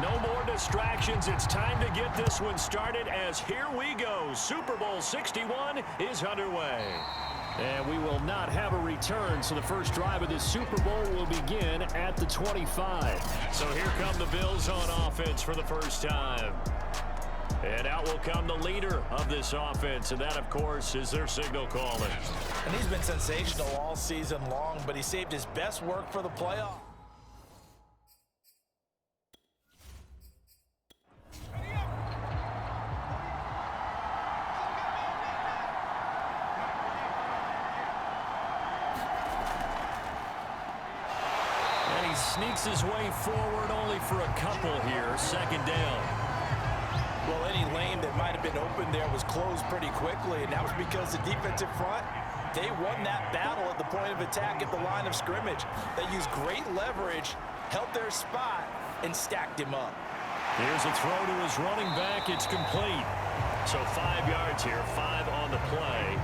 No more distractions. It's time to get this one started as here we go. Super Bowl 61 is underway. And we will not have a return, so the first drive of this Super Bowl will begin at the 25. So here come the Bills on offense for the first time. And out will come the leader of this offense, and that, of course, is their signal caller. And he's been sensational all season long, but he saved his best work for the playoff. Sneaks his way forward only for a couple here. Second down. Well, any lane that might have been open there was closed pretty quickly, and that was because the defensive front, they won that battle at the point of attack at the line of scrimmage. They used great leverage, held their spot, and stacked him up. Here's a throw to his running back. It's complete. So 5 yards here, 5 on the play.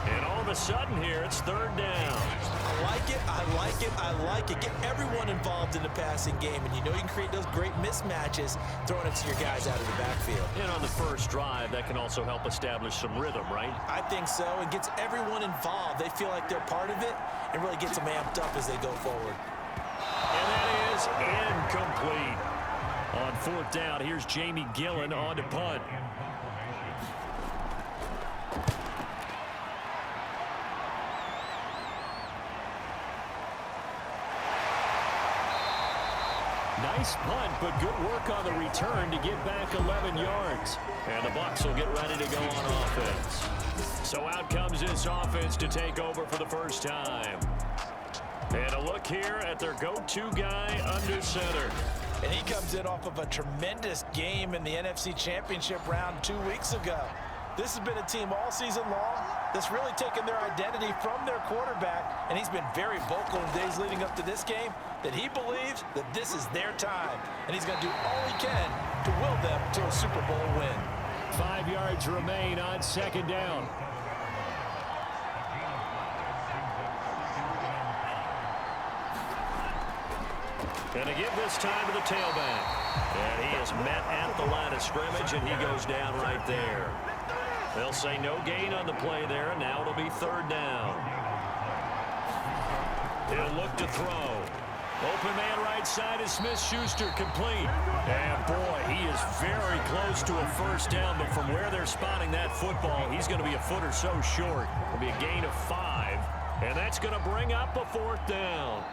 And all of a sudden here, it's third down. I like it, I like it, I like it. Get everyone involved in the passing game, and you know you can create those great mismatches throwing it to your guys out of the backfield. And on the first drive, that can also help establish some rhythm, right? I think so. It gets everyone involved. They feel like they're part of it and really gets them amped up as they go forward. And that is incomplete. On fourth down, here's Jamie Gillen on to punt. Nice punt, but good work on the return to get back 11 yards. And the Bucs will get ready to go on offense. So out comes this offense to take over for the first time. And a look here at their go-to guy under center. And he comes in off of a tremendous game in the NFC Championship round 2 weeks ago. This has been a team all season long that's really taken their identity from their quarterback, and he's been very vocal in days leading up to this game that he believes that this is their time, and he's going to do all he can to will them to a Super Bowl win. 5 yards remain on second down. And to give this time to the tailback. And he is met at the line of scrimmage, and he goes down right there. They'll say no gain on the play there, and now it'll be third down. He'll look to throw. Open man right side is Smith-Schuster, complete. And boy, he is very close to a first down, but from where they're spotting that football, he's going to be a foot or so short. It'll be a gain of 5, and that's going to bring up a fourth down.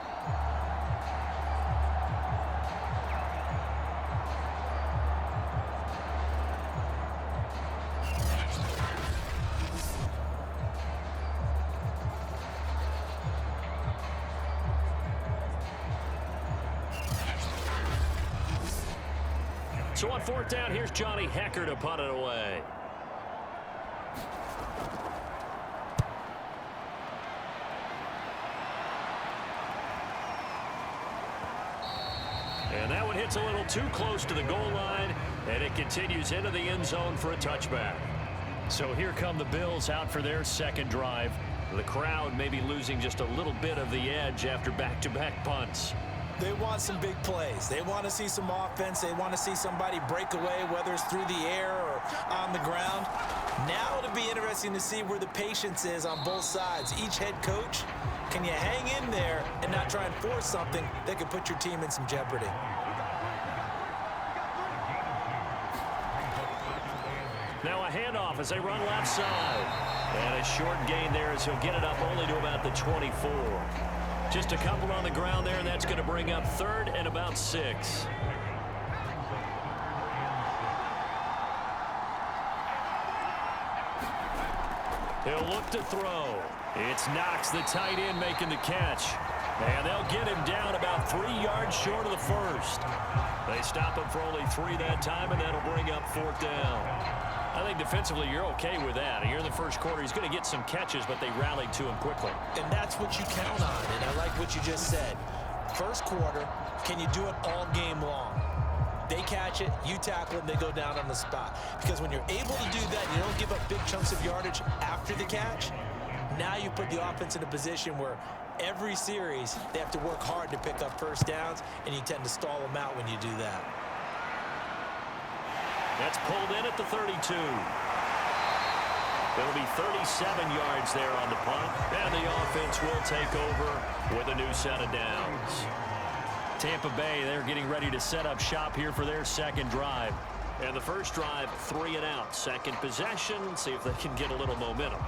So on fourth down, here's Johnny Hekker to punt it away. And that one hits a little too close to the goal line, and it continues into the end zone for a touchback. So here come the Bills out for their second drive. The crowd may be losing just a little bit of the edge after back-to-back punts. They want some big plays. They want to see some offense. They want to see somebody break away, whether it's through the air or on the ground. Now it'll be interesting to see where the patience is on both sides. Each head coach, can you hang in there and not try and force something that could put your team in some jeopardy? Now a handoff as they run left side. And a short gain there as he'll get it up only to about the 24. Just a couple on the ground there, and that's going to bring up third and about 6. He'll look to throw. It's Knox, the tight end, making the catch. And they'll get him down about 3 yards short of the first. They stop him for only 3 that time, and that'll bring up fourth down. I think defensively you're okay with that. Here in the first quarter, he's going to get some catches, but they rallied to him quickly. And that's what you count on, and I like what you just said. First quarter, can you do it all game long? They catch it, you tackle them, they go down on the spot. Because when you're able to do that, you don't give up big chunks of yardage after the catch. Now you put the offense in a position where every series they have to work hard to pick up first downs, and you tend to stall them out when you do that. That's pulled in at the 32. It'll be 37 yards there on the punt, and the offense will take over with a new set of downs. Tampa Bay, they're getting ready to set up shop here for their second drive. And the first drive, 3 and out. Second possession, see if they can get a little momentum.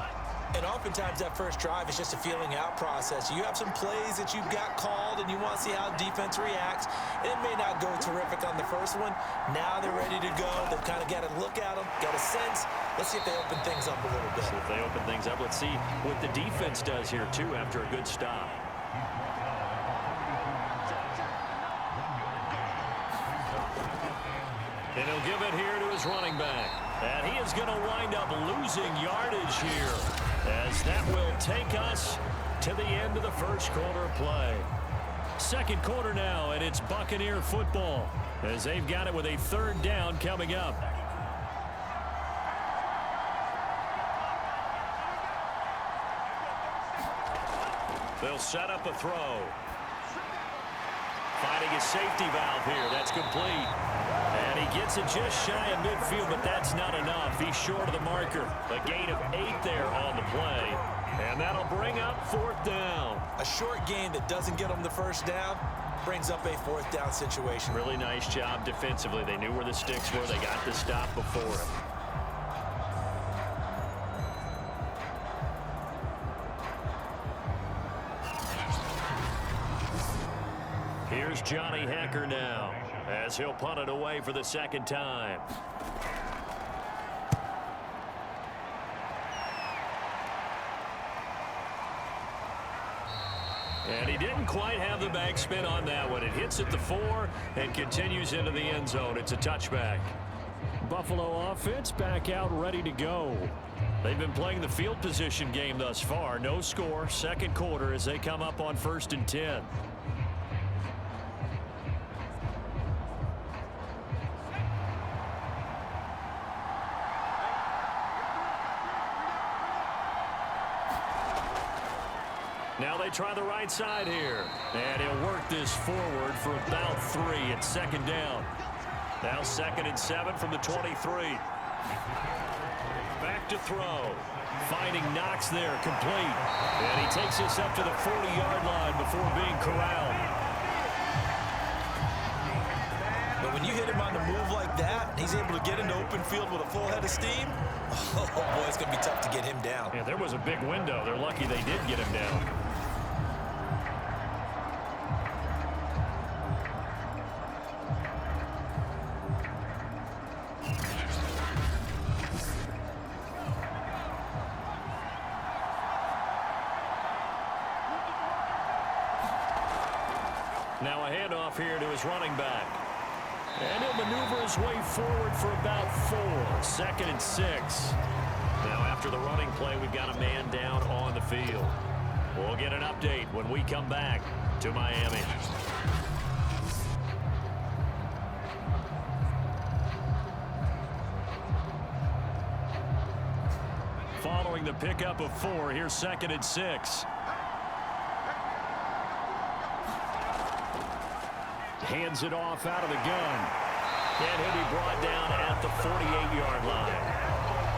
And oftentimes that first drive is just a feeling out process. You have some plays that you've got called and you want to see how defense reacts. It may not go terrific on the first one. Now they're ready to go. They've kind of got to look at them, got a sense. Let's see if they open things up a little bit. See if they open things up. Let's see what the defense does here, too, after a good stop. And he'll give it here to his running back. And he is going to wind up losing yardage here, as that will take us to the end of the first quarter play. Second quarter now, and it's Buccaneer football, as they've got it with a third down coming up. They'll set up a throw. Finding his safety valve here. That's complete. And he gets it just shy of midfield, but that's not enough. He's short of the marker. A gain of 8 there on the play. And that'll bring up fourth down. A short gain that doesn't get them the first down brings up a fourth down situation. Really nice job defensively. They knew where the sticks were. They got the stop before him. Here's Johnny Hecker now, as he'll punt it away for the second time. And he didn't quite have the backspin on that one. It hits at the 4 and continues into the end zone. It's a touchback. Buffalo offense back out ready to go. They've been playing the field position game thus far. No score, second quarter as they come up on 1st and 10. Now they try the right side here. And he'll work this forward for about 3. It's second down. Now 2nd and 7 from the 23. Back to throw. Finding Knox there, complete. And he takes this up to the 40-yard line before being corralled. But when you hit him on the move like that, and he's able to get into open field with a full head of steam, oh boy, it's going to be tough to get him down. Yeah, there was a big window. They're lucky they did get him down. Now a handoff here to his running back. And he'll maneuver his way forward for about 4. 2nd and 6. Now after the running play, we've got a man down on the field. We'll get an update when we come back to Miami. Following the pickup of 4, here's 2nd and 6. Hands it off out of the gun. And he'll be brought down at the 48-yard line.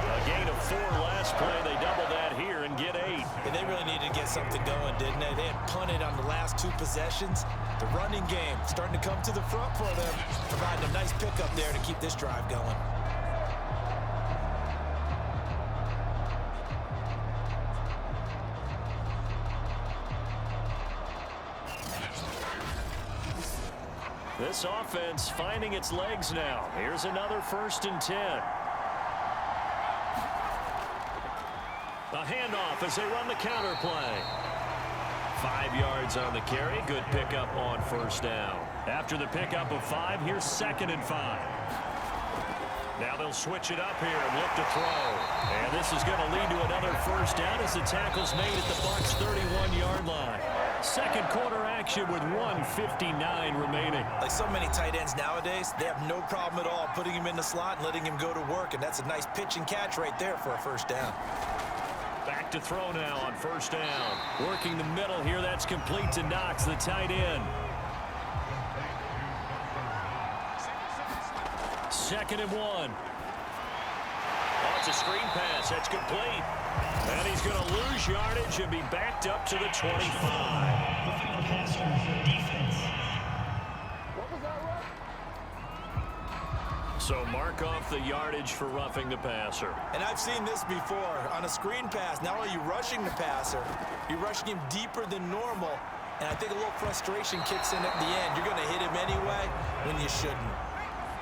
A gain of 4 last play. They double that here and get 8. And they really needed to get something going, didn't they? They had punted on the last 2 possessions. The running game starting to come to the front for them, providing a nice pickup there to keep this drive going. This offense finding its legs now. Here's another 1st and 10. A handoff as they run the counter play. 5 yards on the carry. Good pickup on 1st down. After the pickup of 5, here's 2nd and 5. Now they'll switch it up here and look to throw. And this is going to lead to another 1st down as the tackle's made at the Bucs' 31-yard line. Second quarter action with 1:59 remaining. Like so many tight ends nowadays, they have no problem at all putting him in the slot and letting him go to work, and that's a nice pitch and catch right there for a 1st down. Back to throw now on 1st down. Working the middle here, that's complete to Knox, the tight end. 2nd and 1. Oh, it's a screen pass. That's complete. And he's going to lose yardage and be backed up to the 25. So mark off the yardage for roughing the passer. And I've seen this before. On a screen pass, not only are you rushing the passer, you're rushing him deeper than normal. And I think a little frustration kicks in at the end. You're going to hit him anyway when you shouldn't.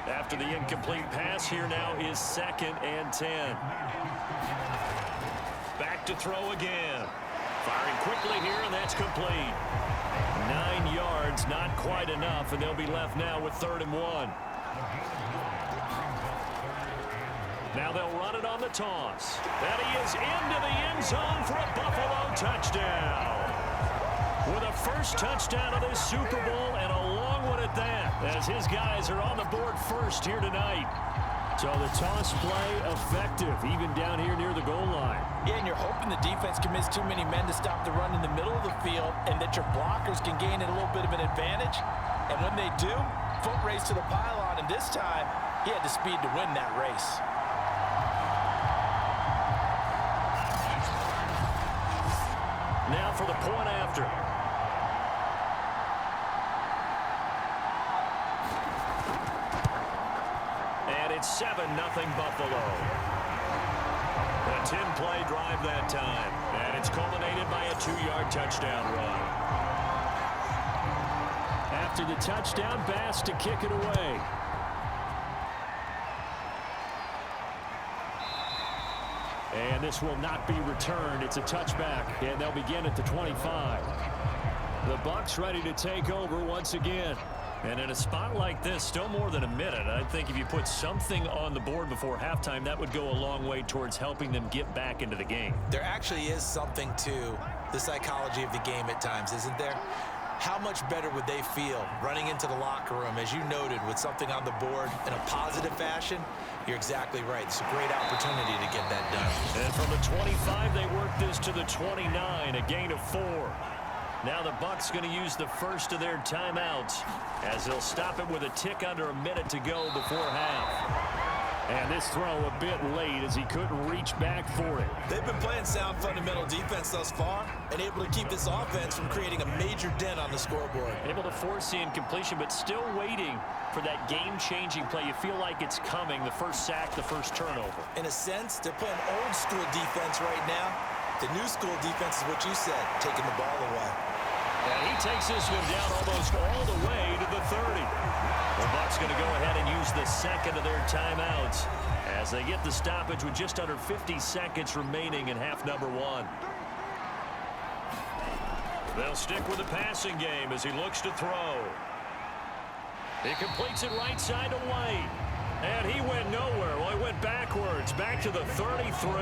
After the incomplete pass, here now is 2nd and 10. Back to throw again. Firing quickly here, and that's complete. 9 yards, not quite enough, and they'll be left now with 3rd and 1. Now they'll run it on the toss. And he is into the end zone for a Buffalo touchdown. With a first touchdown of this Super Bowl, and a long one at that, as his guys are on the board first here tonight. So the toss play effective, even down here near the goal line. Yeah, and you're hoping the defense can miss too many men to stop the run in the middle of the field, and that your blockers can gain a little bit of an advantage. And when they do, foot race to the pylon, and this time, he had the speed to win that race. Now for the point after. And it's 7-0 Buffalo. A 10-play drive that time. And it's culminated by a 2-yard touchdown run. After the touchdown, Bass to kick it away. And this will not be returned. It's a touchback, and they'll begin at the 25. The Bucs ready to take over once again. And in a spot like this, still more than a minute. I think if you put something on the board before halftime, that would go a long way towards helping them get back into the game. There actually is something to the psychology of the game at times, isn't there? How much better would they feel running into the locker room, as you noted, with something on the board in a positive fashion? You're exactly right. It's a great opportunity to get that done. And from the 25, they work this to the 29, a gain of 4. Now the Bucs going to use the first of their timeouts, as they'll stop it with a tick under a minute to go before half. And this throw a bit late as he couldn't reach back for it. They've been playing sound fundamental defense thus far and able to keep this offense from creating a major dent on the scoreboard. Able to force the incompletion, but still waiting for that game-changing play. You feel like it's coming, the first sack, the first turnover. In a sense, they're playing old-school defense right now. The new-school defense is what you said, taking the ball away. And he takes this one down almost all the way to the 30. The Bucs going to go ahead and use the second of their timeouts as they get the stoppage with just under 50 seconds remaining in half number 1. They'll stick with the passing game as he looks to throw. He completes it right side to White. And he went nowhere. Well, he went backwards, back to the 33.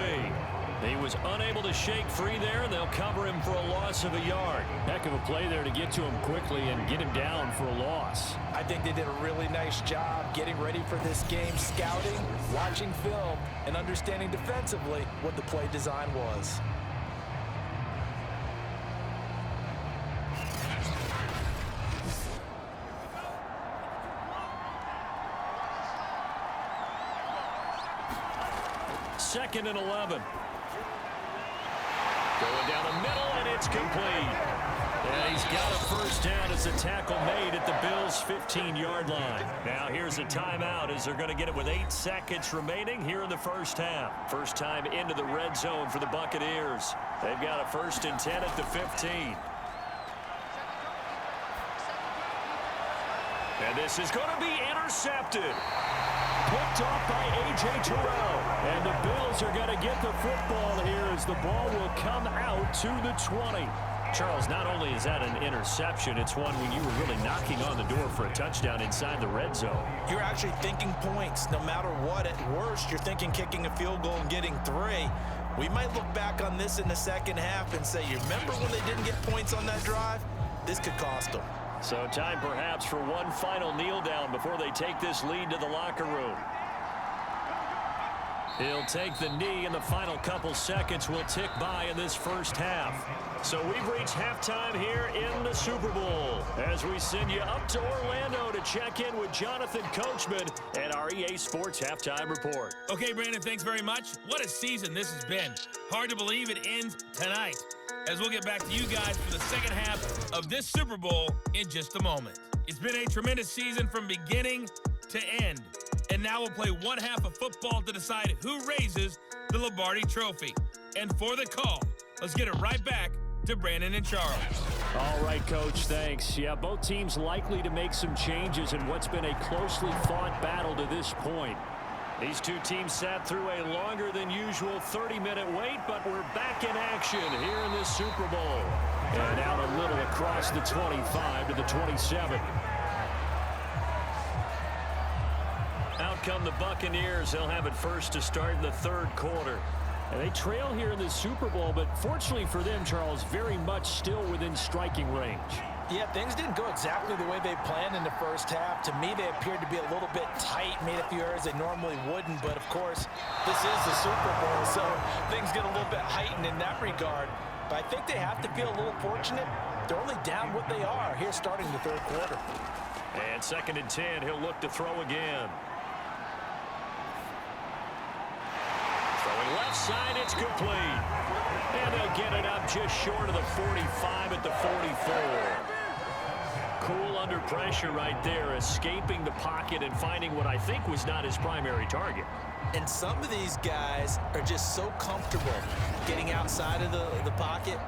He was unable to shake free there, and they'll cover him for a loss of a yard. Heck of a play there to get to him quickly and get him down for a loss. I think they did a really nice job getting ready for this game, scouting, watching film, and understanding defensively what the play design was. Second and 11. Going down the middle, and it's complete. And he's got a first down as a tackle made at the Bills' 15-yard line. Now here's a timeout as they're going to get it with 8 seconds remaining here in the first half. First time into the red zone for the Buccaneers. They've got a 1st and 10 at the 15. And this is going to be intercepted. Picked off by A.J. Terrell. And the Bills are going to get the football here as the ball will come out to the 20. Charles, not only is that an interception, it's one when you were really knocking on the door for a touchdown inside the red zone. You're actually thinking points. No matter what, at worst, you're thinking kicking a field goal and getting 3. We might look back on this in the second half and say, you remember when they didn't get points on that drive? This could cost them. So time perhaps for one final kneel down before they take this lead to the locker room. He'll take the knee, and the final couple seconds will tick by in this first half. So we've reached halftime here in the Super Bowl as we send you up to Orlando to check in with Jonathan Coachman and our EA Sports Halftime Report. Okay, Brandon, thanks very much. What a season this has been. Hard to believe it ends tonight, as we'll get back to you guys for the second half of this Super Bowl in just a moment. It's been a tremendous season from beginning to end. And now we'll play one half of football to decide who raises the Lombardi Trophy. And for the call, let's get it right back to Brandon and Charles. All right, Coach, thanks. Yeah, both teams likely to make some changes in what's been a closely fought battle to this point. These two teams sat through a longer than usual 30-minute wait, but we're back in action here in this Super Bowl. And out a little across the 25 to the 27. Out come the Buccaneers. They'll have it first to start in the third quarter. And they trail here in the Super Bowl, but fortunately for them, Charles, very much still within striking range. Yeah, things didn't go exactly the way they planned in the first half. To me, they appeared to be a little bit tight, made a few errors they normally wouldn't. But, of course, this is the Super Bowl, so things get a little bit heightened in that regard. But I think they have to feel a little fortunate. They're only down what they are here starting the third quarter. And 2nd and 10, he'll look to throw again. Throwing left side, it's complete. And they'll get it up just short of the 45 at the 44. Cool under pressure right there, escaping the pocket and finding what I think was not his primary target. And some of these guys are just so comfortable getting outside of the pocket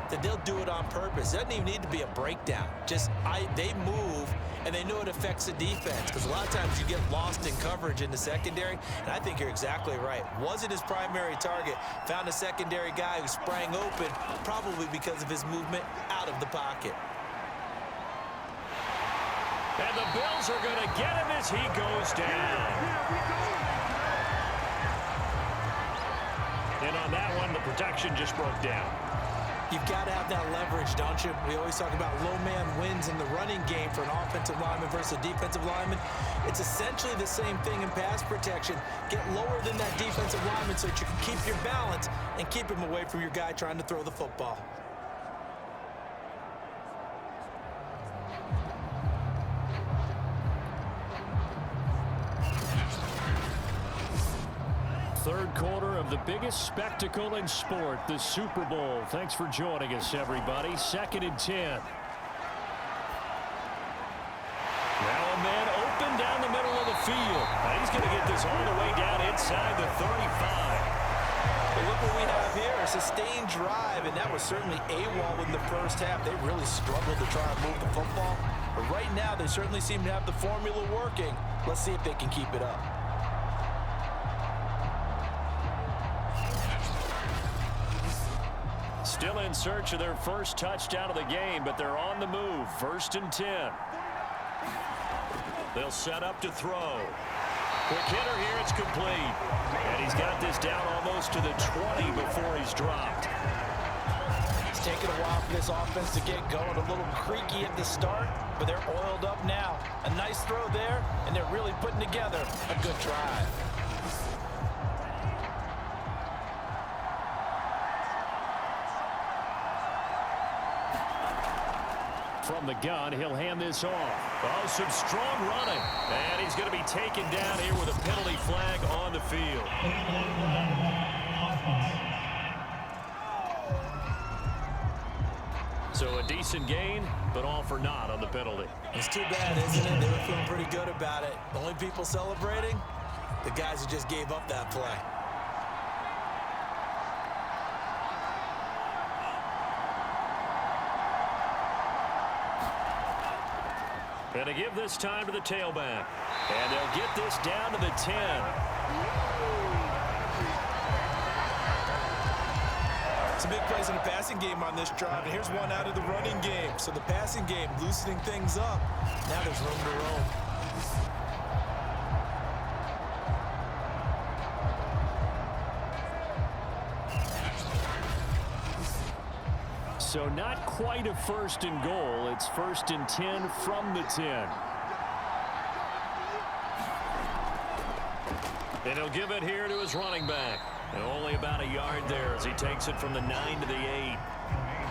that they'll do it on purpose. It doesn't even need to be a breakdown. They move, and they know it affects the defense, because a lot of times you get lost in coverage in the secondary, and I think you're exactly right. Wasn't his primary target. Found a secondary guy who sprang open, probably because of his movement out of the pocket. And the Bills are going to get him as he goes down. And on that one, the protection just broke down. You've got to have that leverage, don't you? We always talk about low man wins in the running game for an offensive lineman versus a defensive lineman. It's essentially the same thing in pass protection. Get lower than that defensive lineman so that you can keep your balance and keep him away from your guy trying to throw the football. Third quarter of the biggest spectacle in sport, the Super Bowl. Thanks for joining us, everybody. 2nd and 10. Now a man open down the middle of the field. And he's going to get this all the way down inside the 35. Well, look what we have here, a sustained drive, and that was certainly AWOL in the first half. They really struggled to try and move the football. But right now, they certainly seem to have the formula working. Let's see if they can keep it up. Still in search of their first touchdown of the game, but they're on the move. 1st and 10. They'll set up to throw. Quick hitter here, it's complete. And he's got this down almost to the 20 before he's dropped. It's taken a while for this offense to get going. A little creaky at the start, but they're oiled up now. A nice throw there, and they're really putting together a good drive. From the gun, he'll hand this off. Oh, some strong running. And he's going to be taken down here with a penalty flag on the field. So a decent gain, but all for naught on the penalty. It's too bad, isn't it? They were feeling pretty good about it. The only people celebrating, the guys who just gave up that play. And to give this time to the tailback. And they'll get this down to the 10. Some big plays in the passing game on this drive, and here's one out of the running game. So the passing game loosening things up. Now there's room to roam. So not quite a 1st and goal. It's 1st and 10 from the 10. And he'll give it here to his running back. And only about a yard there as he takes it from the 9 to the 8.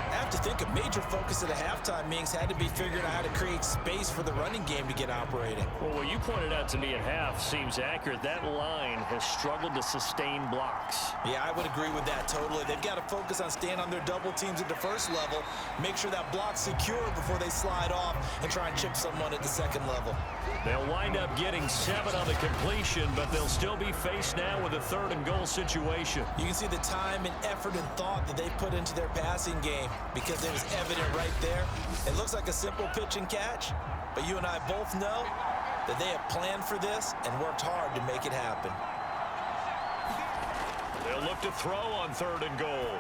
I have to think a major focus at the halftime meetings had to be figuring out how to create space for the running game to get operating. Well, what you pointed out to me at half seems accurate. That line has struggled to sustain blocks. Yeah, I would agree with that totally. They've got to focus on staying on their double teams at the first level, make sure that block's secure before they slide off and try and chip someone at the second level. They'll wind up getting 7 on the completion, but they'll still be faced now with a 3rd and goal situation. You can see the time and effort and thought that they put into their passing game because it was evident right there. It looks like a simple pitch and catch, but you and I both know that they have planned for this and worked hard to make it happen. They'll look to throw on 3rd and goal.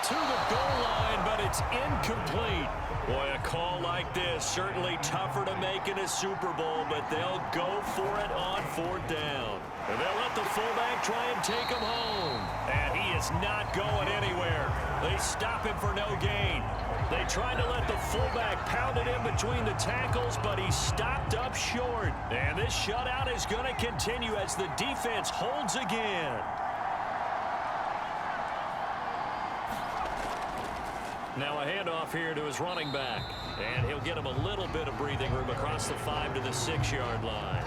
To the goal line, but it's incomplete. Boy, a call like this, certainly tougher to make in a Super Bowl, but they'll go for it on 4th down. And they'll let the fullback try and take him home. And he is not going anywhere. They stop him for no gain. They tried to let the fullback pound it in between the tackles, but he stopped up short. And this shutout is going to continue as the defense holds again. Now a handoff here to his running back. And he'll get him a little bit of breathing room across the 5 to the 6-yard line.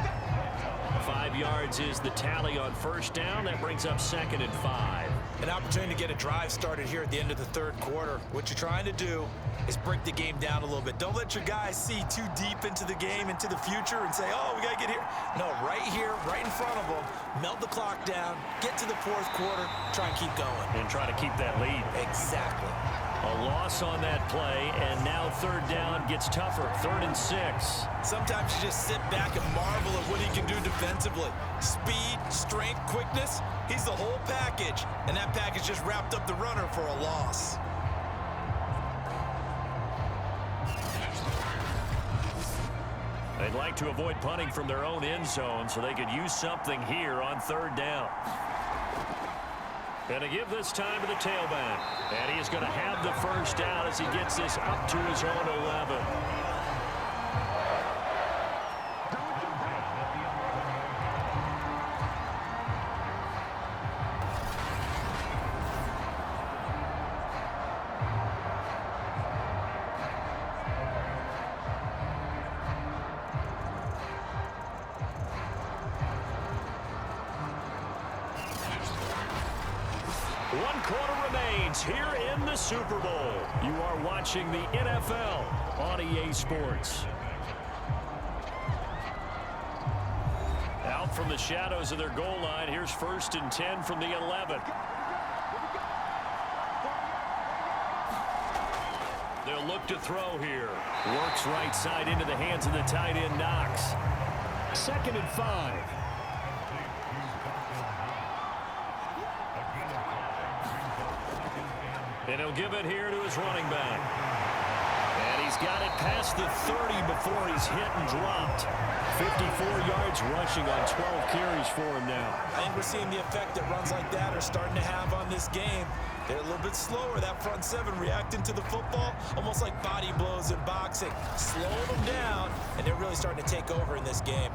5 yards is the tally on 1st down. That brings up 2nd and 5. An opportunity to get a drive started here at the end of the 3rd quarter. What you're trying to do is break the game down a little bit. Don't let your guys see too deep into the game, into the future, and say, oh, we got to get here. No, right here, right in front of them, melt the clock down, get to the 4th quarter, try and keep going. And try to keep that lead. Exactly. A loss on that play, and now 3rd down gets tougher. 3rd and 6. Sometimes you just sit back and marvel at what he can do defensively. Speed, strength, quickness, he's the whole package. And that package just wrapped up the runner for a loss. They'd like to avoid punting from their own end zone so they could use something here on 3rd down. And to give this time to the tailback. And he is going to have the 1st down as he gets this up to his own 11. One quarter remains here in the Super Bowl. You are watching the NFL on EA Sports. Out from the shadows of their goal line, here's 1st and 10 from the 11. They'll look to throw here. Works right side into the hands of the tight end, Knox. 2nd and 5. And he'll give it here to his running back. And he's got it past the 30 before he's hit and dropped. 54 yards rushing on 12 carries for him now. I think we're seeing the effect that runs like that are starting to have on this game. They're a little bit slower, that front 7 reacting to the football, almost like body blows in boxing. Slowing them down, and they're really starting to take over in this game.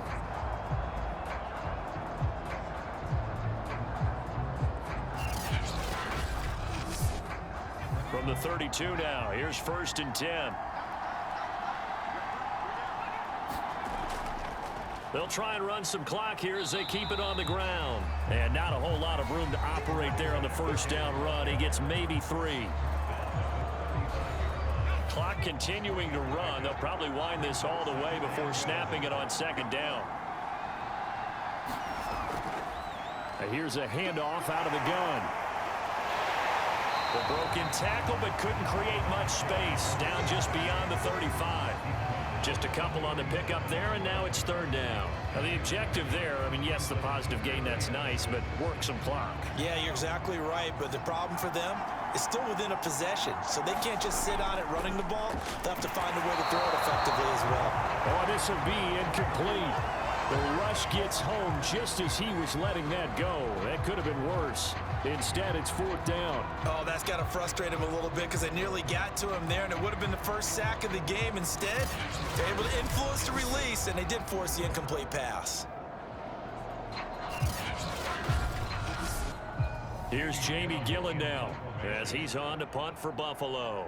From the 32 now, here's 1st and 10. They'll try and run some clock here as they keep it on the ground. And not a whole lot of room to operate there on the 1st down run. He gets maybe 3. Clock continuing to run. They'll probably wind this all the way before snapping it on 2nd down. And here's a handoff out of the gun. The broken tackle, but couldn't create much space. Down just beyond the 35. Just a couple on the pickup there, and now it's 3rd down. Now the objective there, I mean, yes, the positive gain, that's nice, but work some clock. Yeah, you're exactly right, but the problem for them is still within a possession, so they can't just sit on it running the ball. They'll have to find a way to throw it effectively as well. Oh, this will be incomplete. The rush gets home just as he was letting that go. That could have been worse. Instead, it's 4th down. Oh, that's got to frustrate him a little bit because they nearly got to him there, and it would have been the first sack of the game. Instead, they're able to influence the release, and they did force the incomplete pass. Here's Jamie Gillen now as he's on to punt for Buffalo.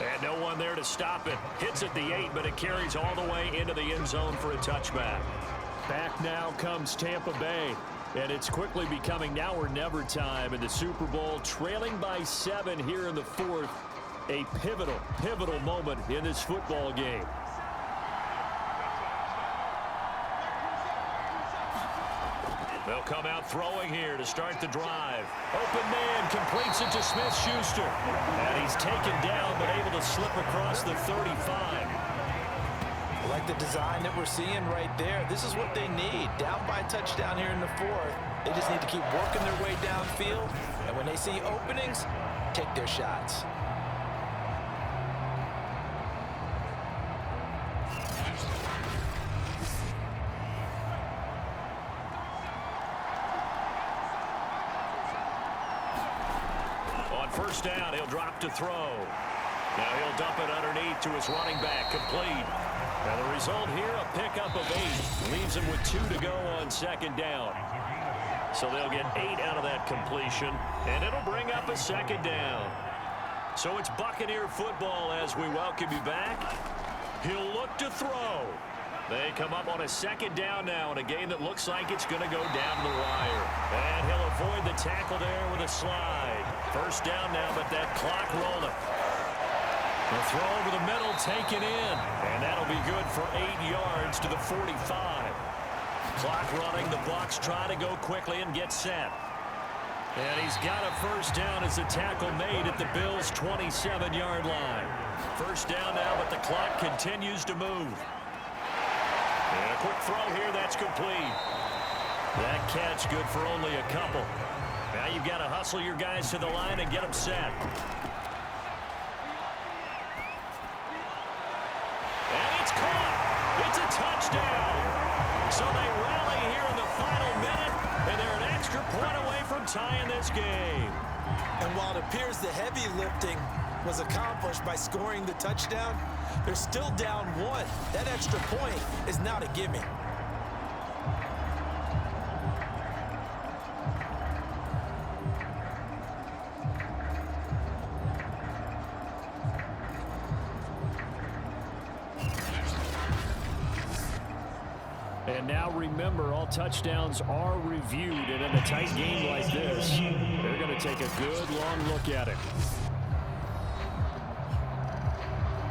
And no one there to stop it. Hits at the 8, but it carries all the way into the end zone for a touchback. Back now comes Tampa Bay. And it's quickly becoming now or never time in the Super Bowl, trailing by 7 here in the 4th. A pivotal moment in this football game. They'll come out throwing here to start the drive. Open man completes it to Smith-Schuster. And he's taken down but able to slip across the 35. Like the design that we're seeing right there. This is what they need. Down by a touchdown here in the 4th. They just need to keep working their way downfield. And when they see openings, take their shots. On first down, he'll drop to throw. Now he'll dump it underneath to his running back, complete. Now the result here, a pickup of 8. Leaves him with 2 to go on second down. So they'll get 8 out of that completion, and it'll bring up a second down. So it's Buccaneer football as we welcome you back. He'll look to throw. They come up on a second down now in a game that looks like it's going to go down the wire. And he'll avoid the tackle there with a slide. First down now, but that clock rolling. The throw over the middle, taken in. And that'll be good for 8 yards to the 45. Clock running. The Bucs try to go quickly and get set. And he's got a first down as the tackle made at the Bills' 27-yard line. First down now, but the clock continues to move. And a quick throw here, that's complete. That catch good for only a couple. Now you've got to hustle your guys to the line and get them set. And it's caught. It's a touchdown. So they rally here in the final minute, and they're an extra point away from tying this game. And while it appears the heavy lifting was accomplished by scoring the touchdown, they're still down 1. That extra point is not a gimme. And now remember, all touchdowns are reviewed, and in a tight game like this, they're going to take a good long look at it.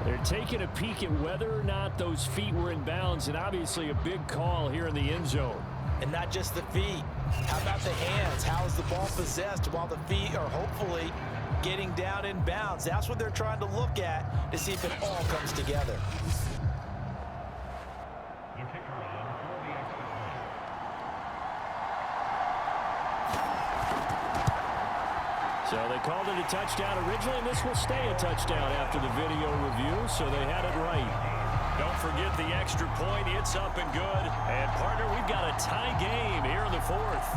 They're taking a peek at whether or not those feet were in bounds, and obviously a big call here in the end zone. And not just the feet. How about the hands? How is the ball possessed while the feet are hopefully getting down in bounds? That's what they're trying to look at to see if it all comes together. So they called it a touchdown originally, and this will stay a touchdown after the video review, so they had it right. Don't forget the extra point. It's up and good. And, partner, we've got a tie game here in the 4th.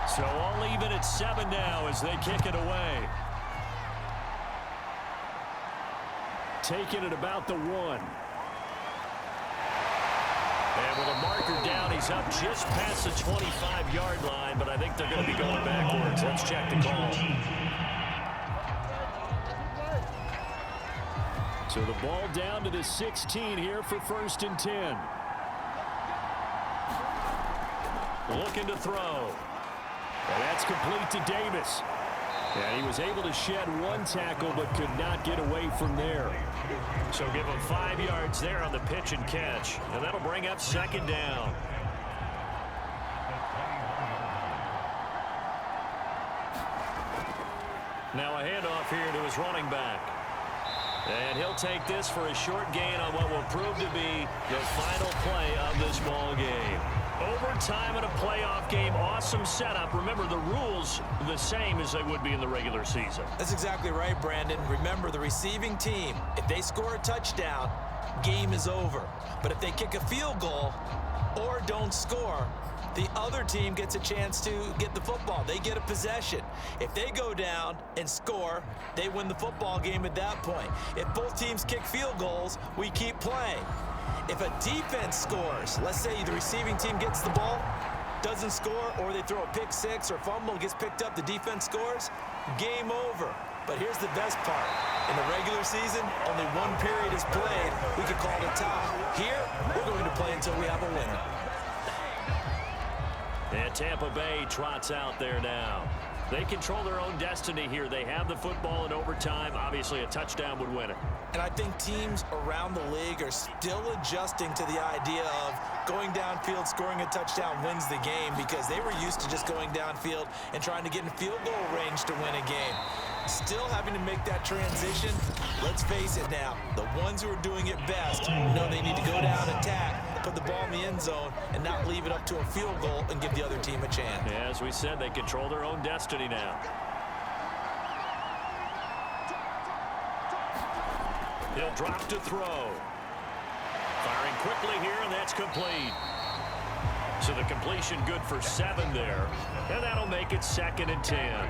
So all even at 7 now as they kick it away. Taking it about the 1. And with a marker down, he's up just past the 25-yard line, but I think they're going to be going backwards. Let's check the call. So the ball down to the 16 here for 1st and 10. Looking to throw. And that's complete to Davis. And he was able to shed 1 tackle but could not get away from there. So give him 5 yards there on the pitch and catch. And that'll bring up 2nd down. Now a handoff here to his running back. And he'll take this for a short gain on what will prove to be the final play of this ball game. Overtime in a playoff game, awesome setup. Remember, the rules are the same as they would be in the regular season. That's exactly right, Brandon. Remember, the receiving team, if they score a touchdown, game is over. But if they kick a field goal or don't score, the other team gets a chance to get the football. They get a possession. If they go down and score, they win the football game at that point. If both teams kick field goals, we keep playing. If a defense scores, let's say the receiving team gets the ball, doesn't score, or they throw a pick six or fumble, gets picked up, the defense scores, game over. But here's the best part. In the regular season, only one period is played. We could call it a tie. Here, we're going to play until we have a winner. And Tampa Bay trots out there now. They control their own destiny here. They have the football in overtime. Obviously, a touchdown would win it. And I think teams around the league are still adjusting to the idea of going downfield, scoring a touchdown wins the game, because they were used to just going downfield and trying to get in field goal range to win a game. Still having to make that transition. Let's face it now, the ones who are doing it best know they need to go down, attack, put the ball in the end zone, and not leave it up to a field goal and give the other team a chance. Yeah, as we said, they control their own destiny now. He'll drop to throw. Firing quickly here, and that's complete. So the completion good for 7 there, and that'll make it 2nd and 10.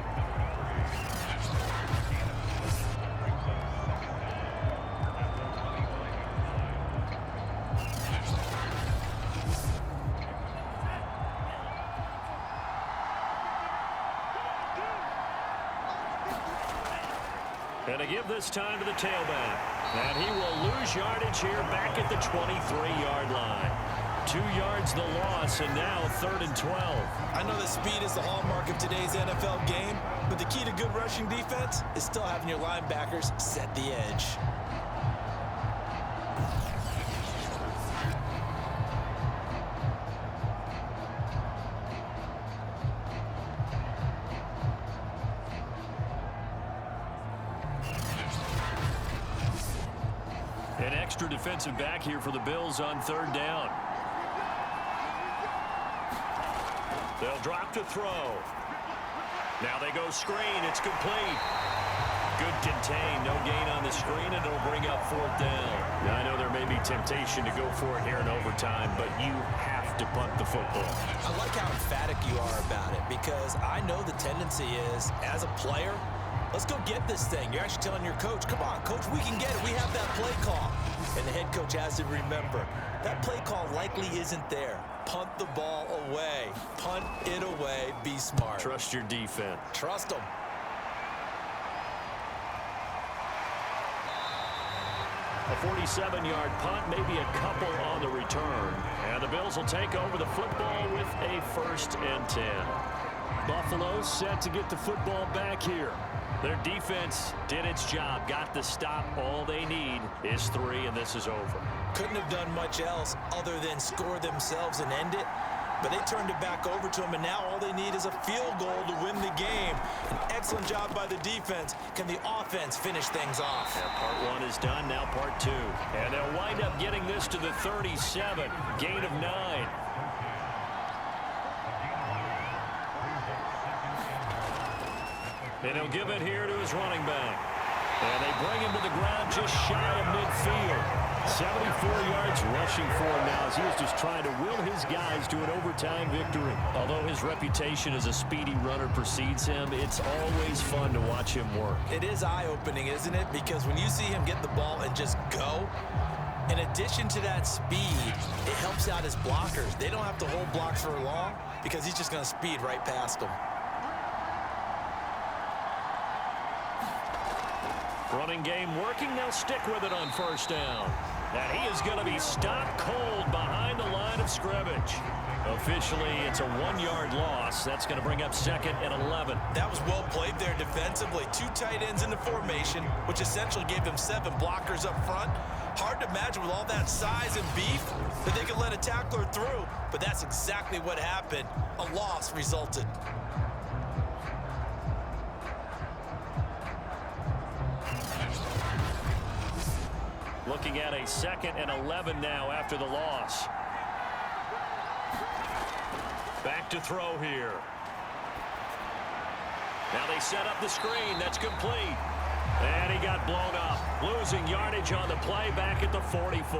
And to give this time to the tailback. And he will lose yardage here back at the 23-yard line. 2 yards the loss, and now 3rd and 12. I know that speed is the hallmark of today's NFL game, but the key to good rushing defense is still having your linebackers set the edge. An extra defensive back here for the Bills on 3rd down. They'll drop to throw. Now they go screen. It's complete. Good contain. No gain on the screen, and it'll bring up 4th down. Now, I know there may be temptation to go for it here in overtime, but you have to punt the football. I like how emphatic you are about it, because I know the tendency is, as a player, let's go get this thing. You're actually telling your coach, come on, coach, we can get it. We have that play call. And the head coach has to remember, that play call likely isn't there. Punt the ball away. Punt it away. Be smart. Trust your defense. Trust them. A 47-yard punt, maybe a couple on the return. And the Bills will take over the football with a 1st and 10. Buffalo set to get the football back here. Their defense did its job, got the stop. All they need is 3, and this is over. Couldn't have done much else other than score themselves and end it, but they turned it back over to them, and now all they need is a field goal to win the game. An excellent job by the defense. Can the offense finish things off? And part 1 is done, now part 2. And they'll wind up getting this to the 37, gain of 9. And he'll give it here to his running back. And they bring him to the ground just shy of midfield. 74 yards rushing for him now as he was just trying to will his guys to an overtime victory. Although his reputation as a speedy runner precedes him, it's always fun to watch him work. It is eye-opening, isn't it? Because when you see him get the ball and just go, in addition to that speed, it helps out his blockers. They don't have to hold blocks for long because he's just going to speed right past them. Running game working. They'll stick with it on 1st down. And he is going to be stopped cold behind the line of scrimmage. Officially, it's a 1-yard loss. That's going to bring up 2nd and 11. That was well played there defensively. 2 tight ends in the formation, which essentially gave them 7 blockers up front. Hard to imagine with all that size and beef that they could let a tackler through. But that's exactly what happened. A loss resulted. Looking at a 2nd and 11 now after the loss. Back to throw here. Now they set up the screen. That's complete. And he got blown up. Losing yardage on the play back at the 44.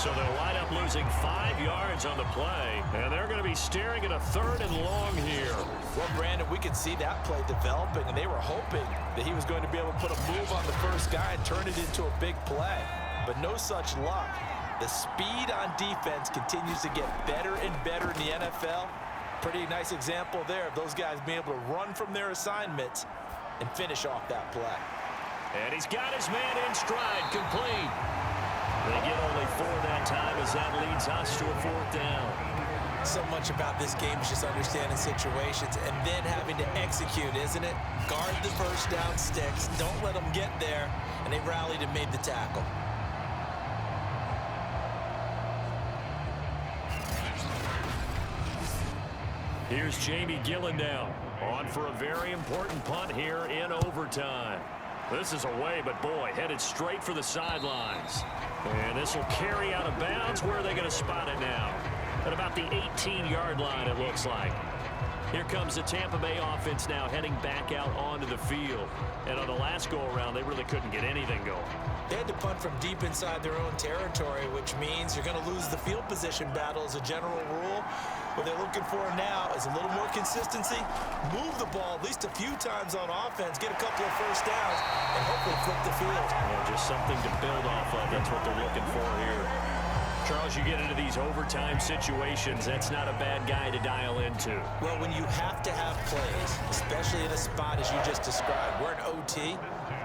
So they'll wind up losing 5 yards on the play, and they're going to be staring at a 3rd and long here. Well, Brandon, we could see that play developing, and they were hoping that he was going to be able to put a move on the first guy and turn it into a big play. But no such luck. The speed on defense continues to get better and better in the NFL. Pretty nice example there of those guys being able to run from their assignments and finish off that play. And he's got his man in stride, complete. They get only 4 that time as that leads us to a 4th down. So much about this game is just understanding situations and then having to execute, isn't it? Guard the first down sticks. Don't let them get there. And they rallied and made the tackle. Here's Jamie Gillen now, on for a very important punt here in overtime. This is away, but boy, headed straight for the sidelines. And this will carry out of bounds. Where are they going to spot it now? At about the 18-yard line, it looks like. Here comes the Tampa Bay offense now heading back out onto the field. And on the last go-around, they really couldn't get anything going. They had to punt from deep inside their own territory, which means you're going to lose the field position battle as a general rule. What they're looking for now is a little more consistency, move the ball at least a few times on offense, get a couple of first downs, and hopefully flip the field. Yeah, just something to build off of. That's what they're looking for here. Charles, you get into these overtime situations, that's not a bad guy to dial into. Well, when you have to have plays, especially in a spot as you just described, we're in OT,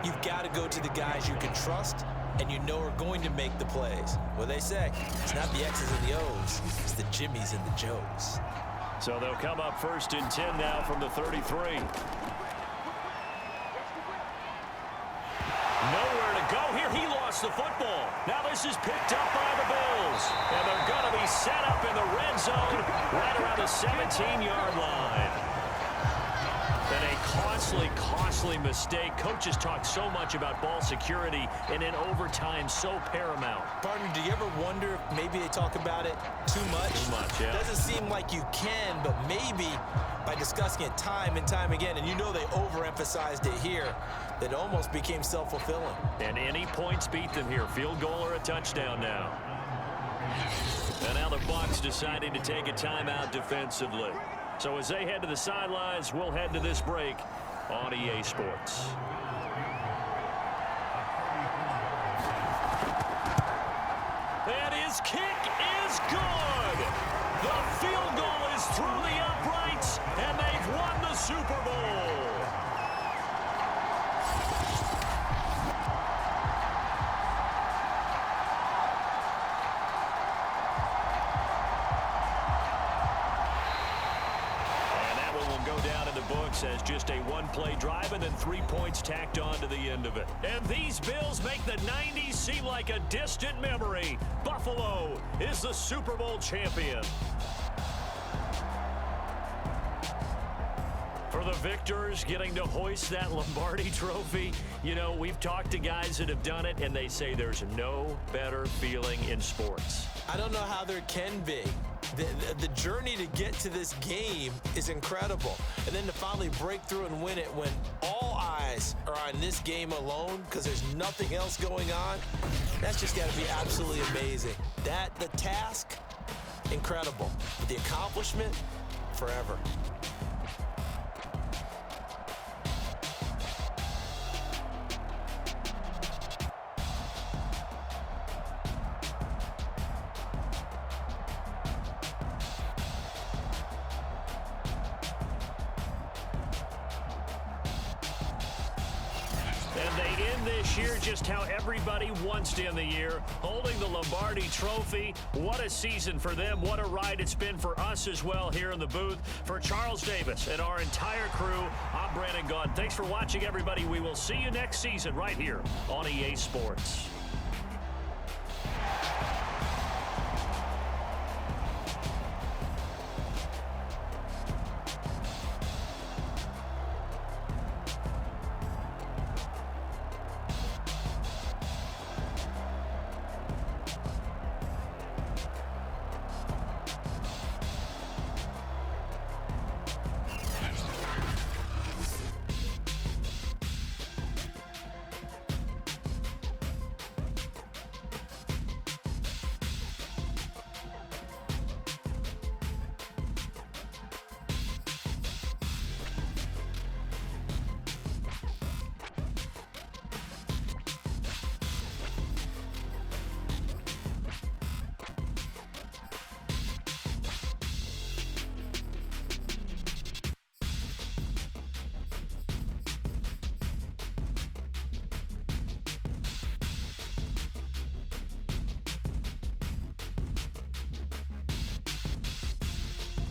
you've got to go to the guys you can trust and you know are going to make the plays. What they say, it's not the X's and the O's, it's the Jimmies and the Joes. So they'll come up 1st and 10 now from the 33. Nowhere to go here. He lost the football. Now this is picked up by the Bills. And they're going to be set up in the red zone right around the 17-yard line. And a costly mistake. Coaches talk so much about ball security, and in overtime, so paramount. Partner, do you ever wonder if maybe they talk about it too much? Too much, yeah. Doesn't seem like you can, but maybe by discussing it time and time again, and you know they overemphasized it here, that almost became self-fulfilling. And any points beat them here. Field goal or a touchdown now. And now the Bucs deciding to take a timeout defensively. So as they head to the sidelines, we'll head to this break on EA Sports. And his kick is good. The field goal is through the uprights, and they've won the Super Bowl. As just a one-play drive and then 3 points tacked on to the end of it. And these Bills make the 90s seem like a distant memory. Buffalo is the Super Bowl champion. For the victors, getting to hoist that Lombardi trophy, you know, we've talked to guys that have done it, and they say there's no better feeling in sports. I don't know how there can be. The journey to get to this game is incredible. And then to finally break through and win it when all eyes are on this game alone because there's nothing else going on, that's just got to be absolutely amazing. The task, incredible. But the accomplishment, forever. Year just how everybody wants to end the year, holding the Lombardi trophy. What a season for them. What a ride it's been for us as well here in the booth. For Charles Davis and our entire crew, I'm Brandon Gaudin. Thanks for watching, everybody. We will see you next season right here on EA Sports.